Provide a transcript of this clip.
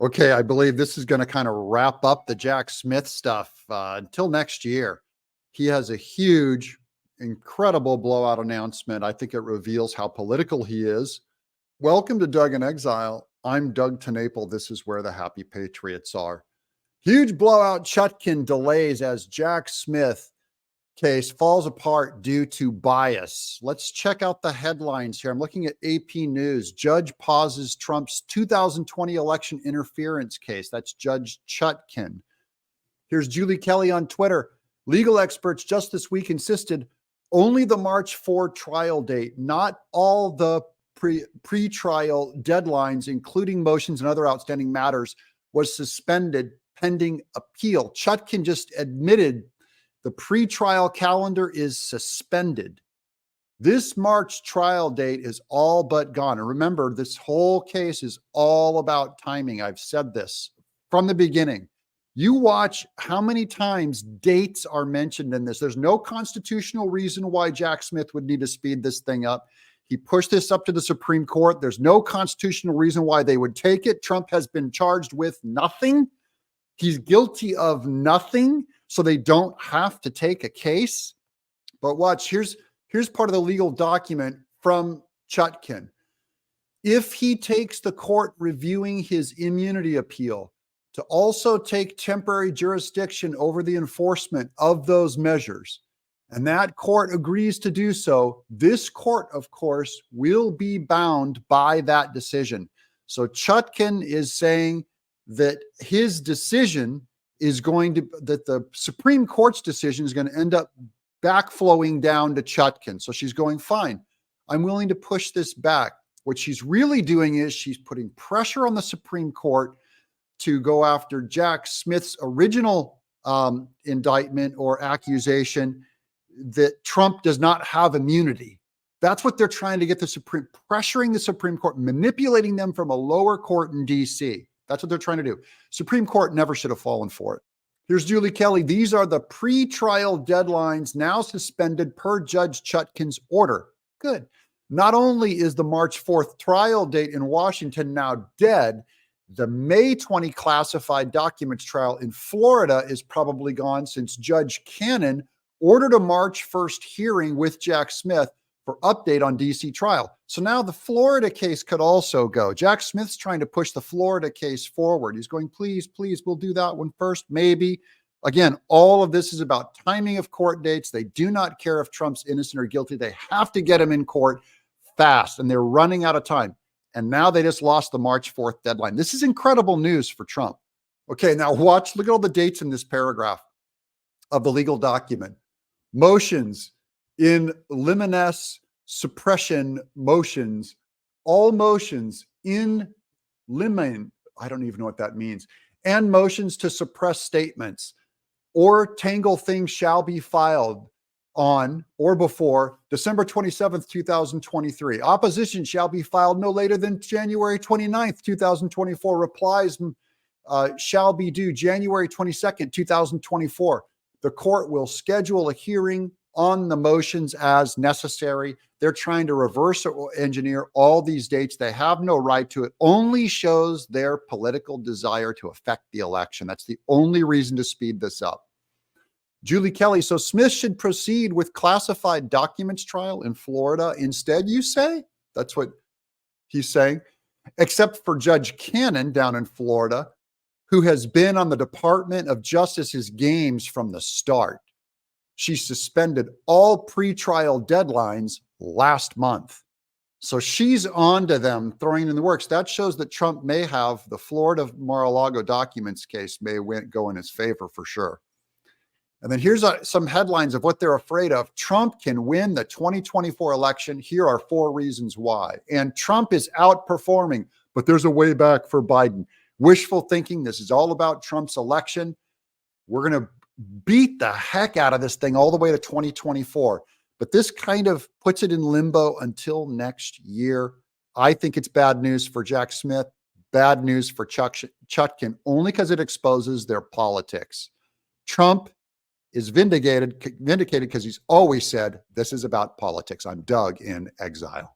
Okay, I believe this is going to kind of wrap up the Jack Smith stuff until next year. He has a huge, incredible blowout announcement. I think it reveals how political he is. Welcome to Doug in Exile. I'm Doug TenNapel. This is where the happy patriots are. Huge blowout Chutkan delays as Jack Smith case falls apart due to bias. Let's check out the headlines here. I'm looking at AP News. Judge pauses Trump's 2020 election interference case. That's Judge Chutkan. Here's Julie Kelly on Twitter. Legal experts just this week insisted only the March 4 trial date, not all the pre-trial deadlines, including motions and other outstanding matters, was suspended pending appeal. Chutkan just admitted the pre-trial calendar is suspended. This March trial date is all but gone. And remember, this whole case is all about timing. I've said this from the beginning. You watch how many times dates are mentioned in this. There's no constitutional reason why Jack Smith would need to speed this thing up. He pushed this up to the Supreme Court. There's no constitutional reason why they would take it. Trump has been charged with nothing. He's guilty of nothing. So they don't have to take a case. But watch, here's part of the legal document from Chutkan. If he takes the court reviewing his immunity appeal to also take temporary jurisdiction over the enforcement of those measures, and that court agrees to do so, this court, of course, will be bound by that decision. So Chutkan is saying that his decision is going to, that the Supreme Court's decision is going to end up backflowing down to Chutkan. So she's going, fine, I'm willing to push this back. What she's really doing is she's putting pressure on the Supreme Court to go after Jack Smith's original indictment or accusation that Trump does not have immunity. That's what they're trying to get pressuring the Supreme Court, manipulating them from a lower court in DC. That's what they're trying to do. Supreme Court never should have fallen for it. Here's Julie Kelly. These are the pre-trial deadlines now suspended per Judge Chutkan's order. Good. Not only is the March 4th trial date in Washington now dead, the May 20 classified documents trial in Florida is probably gone since Judge Cannon ordered a March 1st hearing with Jack Smith for update on DC trial. So now the Florida case could also go. Jack Smith's trying to push the Florida case forward. He's going, please, we'll do that one first, maybe. Again, all of this is about timing of court dates. They do not care if Trump's innocent or guilty. They have to get him in court fast, and they're running out of time. And now they just lost the March 4th deadline. This is incredible news for Trump. Okay, now watch, look at all the dates in this paragraph of the legal document. Motions in limines suppression motions, all motions in limine, I don't even know what that means, and motions to suppress statements or tangle things shall be filed on or before December 27th, 2023. Opposition shall be filed no later than January 29th, 2024. Replies shall be due January 22nd, 2024. The court will schedule a hearing on the motions as necessary. They're trying to reverse engineer all these dates. They have no right to it. Only shows their political desire to affect the election. That's the only reason to speed this up. Julie Kelly, so Smith should proceed with classified documents trial in Florida instead, you say? That's what he's saying. Except for Judge Cannon down in Florida, who has been on the Department of Justice's games from the start. She suspended all pre-trial deadlines last month. So she's on to them, throwing in the works. That shows that Trump may have the Florida Mar-a-Lago documents case may go in his favor for sure. And then here's some headlines of what they're afraid of. Trump can win the 2024 election. Here are 4 reasons why. And Trump is outperforming, but there's a way back for Biden. Wishful thinking. This is all about Trump's election. We're going to beat the heck out of this thing all the way to 2024. But this kind of puts it in limbo until next year. I think it's bad news for Jack Smith, bad news for Chutkan, only because it exposes their politics. Trump is vindicated because he's always said this is about politics. I'm Doug in Exile.